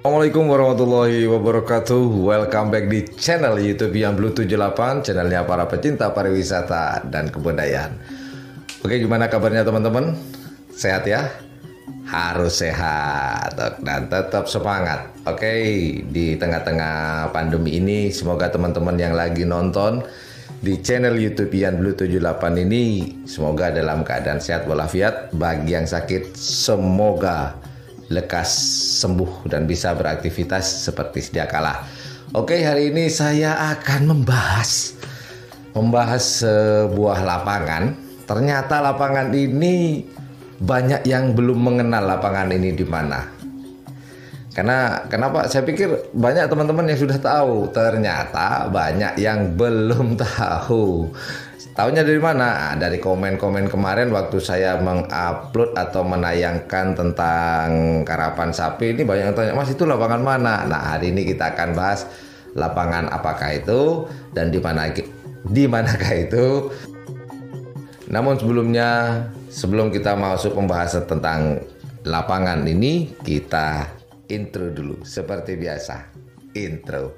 Assalamualaikum warahmatullahi wabarakatuh. Welcome back di channel YouTube yang Blue 78, channelnya para pecinta pariwisata dan kebudayaan. Oke, gimana kabarnya teman-teman? Sehat ya? Harus sehat dan tetap semangat. Oke, di tengah-tengah pandemi ini, semoga teman-teman yang lagi nonton di channel YouTube yang Blue 78 ini semoga dalam keadaan sehat walafiat. Bagi yang sakit, semoga lekas sembuh dan bisa beraktivitas seperti sedia kala. Oke, hari ini saya akan membahas sebuah lapangan. Ternyata lapangan ini banyak yang belum mengenal lapangan ini di mana. Kenapa? Saya pikir banyak teman-teman yang sudah tahu. Ternyata banyak yang belum tahu. Tahunya dari mana? Dari komen-komen kemarin waktu saya mengupload atau menayangkan tentang karapan sapi. Ini banyak yang tanya, Mas, itu lapangan mana? Nah, hari ini kita akan bahas lapangan apakah itu dan di manakah itu. Namun sebelum kita masuk pembahasan tentang lapangan ini, kita intro dulu seperti biasa. Intro.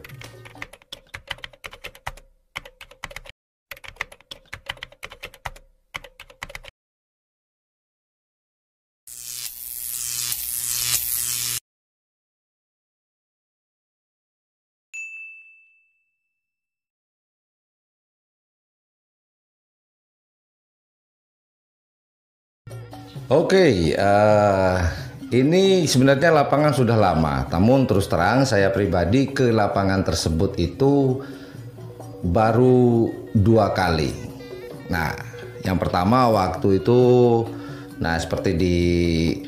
Oke, ini sebenarnya lapangan sudah lama, namun terus terang saya pribadi ke lapangan tersebut itu baru 2 kali. Nah, yang pertama waktu itu, nah seperti di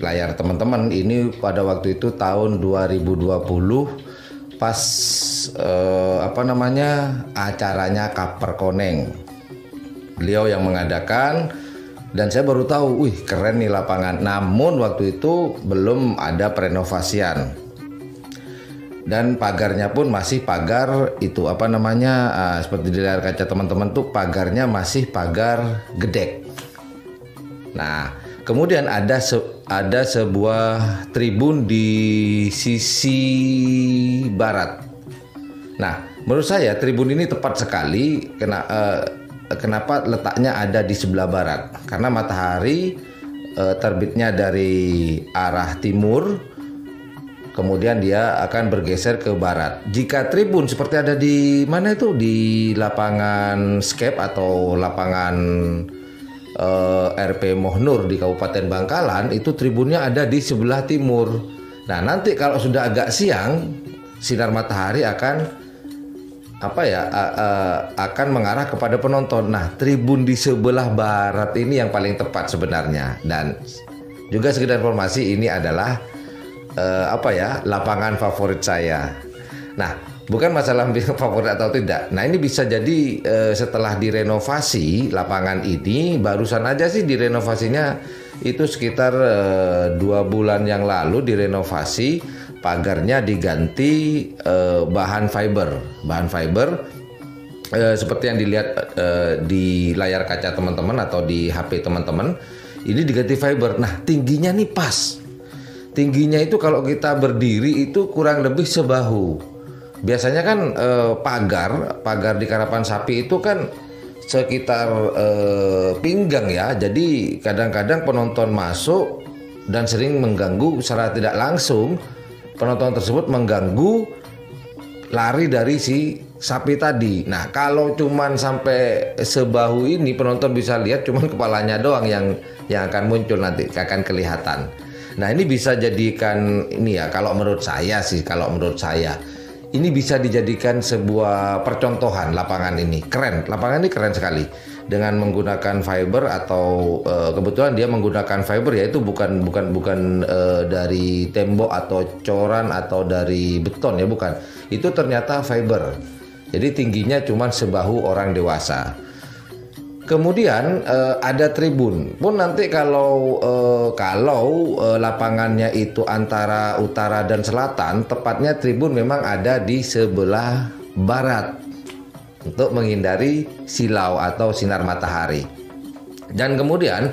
layar teman-teman, ini pada waktu itu tahun 2020 pas acaranya Kaper Koneng. Beliau yang mengadakan. Dan saya baru tahu, wih keren nih lapangan. Namun waktu itu belum ada perenovasian. Dan pagarnya pun masih pagar itu seperti di layar kaca teman-teman tuh pagarnya masih pagar gedek. Nah, kemudian ada sebuah tribun di sisi barat. Nah, menurut saya tribun ini tepat sekali kenapa letaknya ada di sebelah barat? Karena matahari terbitnya dari arah timur, kemudian dia akan bergeser ke barat. Jika tribun seperti ada di mana itu, di lapangan skep atau lapangan RP Mohnur di Kabupaten Bangkalan, itu tribunnya ada di sebelah timur. Nah, nanti kalau sudah agak siang, sinar matahari akan akan mengarah kepada penonton. Nah, tribun di sebelah barat ini yang paling tepat sebenarnya. Dan juga sekedar informasi, ini adalah lapangan favorit saya. Nah, bukan masalah favorit atau tidak. Nah, ini bisa jadi setelah direnovasi lapangan ini, barusan aja sih direnovasinya itu sekitar 2 bulan yang lalu direnovasi. Pagarnya diganti bahan fiber seperti yang dilihat di layar kaca teman-teman atau di HP teman-teman. Ini diganti fiber. Nah, tingginya nih pas. Tingginya itu kalau kita berdiri itu kurang lebih sebahu. Biasanya kan pagar di karapan sapi itu kan sekitar pinggang ya. Jadi kadang-kadang penonton masuk dan sering mengganggu secara tidak langsung. Penonton tersebut mengganggu lari dari si sapi tadi. Nah, kalau cuman sampai sebahu ini, penonton bisa lihat cuman kepalanya doang yang akan muncul nanti, akan kelihatan. Nah, ini bisa jadikan ini ya, kalau menurut saya ini bisa dijadikan sebuah percontohan lapangan ini. Keren, lapangan ini keren sekali. dengan menggunakan fiber atau kebetulan dia menggunakan fiber, yaitu bukan dari tembok atau coran atau dari beton ya, bukan. Itu ternyata fiber. Jadi tingginya cuma sebahu orang dewasa. Kemudian ada tribun. Pun nanti kalau lapangannya itu antara utara dan selatan, tepatnya tribun memang ada di sebelah barat untuk menghindari silau atau sinar matahari. Dan kemudian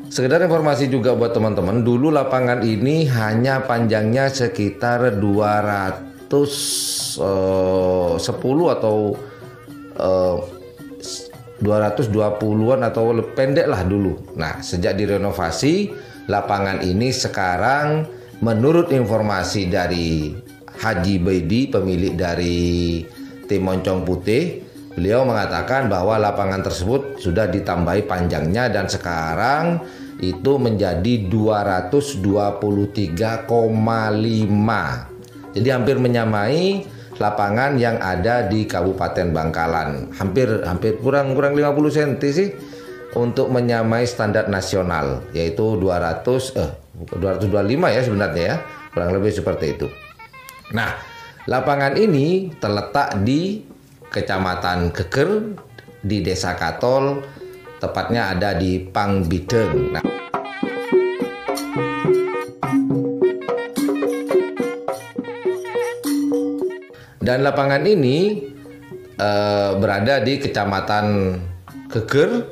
sekedar informasi juga buat teman-teman, dulu lapangan ini hanya panjangnya sekitar 210 atau 220-an atau pendek lah dulu. Nah, sejak direnovasi lapangan ini sekarang menurut informasi dari Haji Baidi, pemilik dari tim Moncong Putih, beliau mengatakan bahwa lapangan tersebut sudah ditambahi panjangnya dan sekarang itu menjadi 223,5. Jadi hampir menyamai lapangan yang ada di Kabupaten Bangkalan. Hampir kurang 50 cm sih untuk menyamai standar nasional, yaitu 225 ya sebenarnya ya. Kurang lebih seperti itu. Nah, lapangan ini terletak di Kecamatan Keker di Desa Katol, tepatnya ada di Pangbideng. Nah, dan lapangan ini berada di Kecamatan Keker,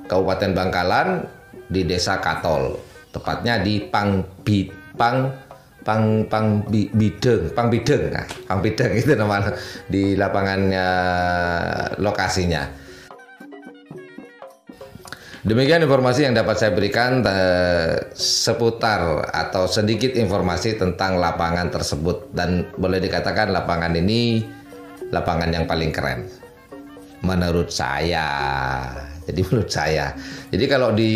Kabupaten Bangkalan di Desa Katol, tepatnya di Pangbideng. Nah, Pangbideng itu nama di lapangannya, lokasinya. Demikian informasi yang dapat saya berikan seputar atau sedikit informasi tentang lapangan tersebut, dan boleh dikatakan lapangan ini lapangan yang paling keren menurut saya. Jadi kalau di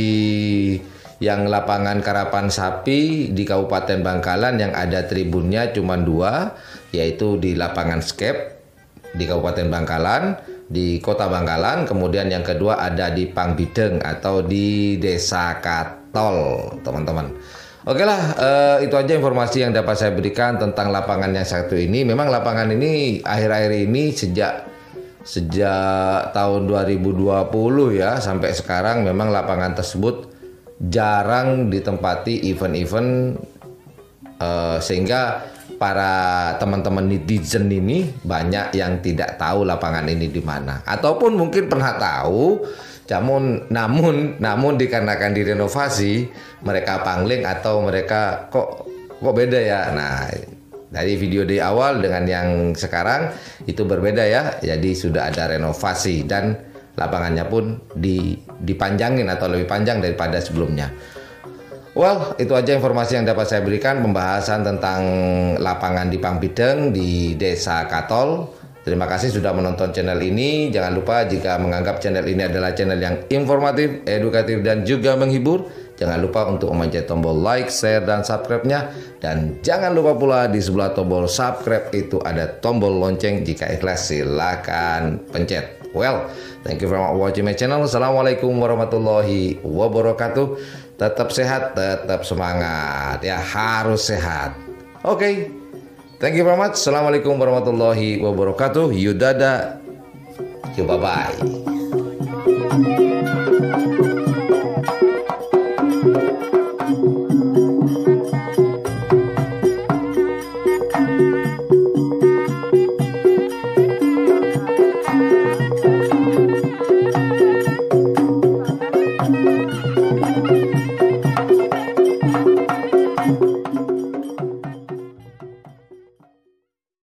yang lapangan Karapan Sapi di Kabupaten Bangkalan yang ada tribunnya cuma 2, yaitu di lapangan Skep di Kabupaten Bangkalan, di Kota Bangkalan. Kemudian yang kedua ada di Pangbideng atau di Desa Katol, teman-teman. Oke lah, itu aja informasi yang dapat saya berikan tentang lapangan yang satu ini. Memang lapangan ini akhir-akhir ini sejak tahun 2020 ya sampai sekarang memang lapangan tersebut jarang ditempati event-event, sehingga para teman-teman netizen ini banyak yang tidak tahu lapangan ini di mana, ataupun mungkin pernah tahu, namun dikarenakan direnovasi mereka pangling atau mereka kok beda ya. Nah, dari video di awal dengan yang sekarang itu berbeda ya. Jadi sudah ada renovasi dan lapangannya pun dipanjangin atau lebih panjang daripada sebelumnya. Well, itu aja informasi yang dapat saya berikan, pembahasan tentang lapangan di Pangbideng di Desa Katol. Terima kasih sudah menonton channel ini. Jangan lupa jika menganggap channel ini adalah channel yang informatif, edukatif, dan juga menghibur, jangan lupa untuk memencet tombol like, share, dan subscribe-nya. Dan jangan lupa pula di sebelah tombol subscribe itu ada tombol lonceng. Jika ikhlas silakan pencet. Well, thank you for watching my channel. Assalamualaikum warahmatullahi wabarakatuh. Tetap sehat, tetap semangat ya, harus sehat. Oke. Thank you very much. Assalamualaikum warahmatullahi wabarakatuh. Yudada. Bye bye.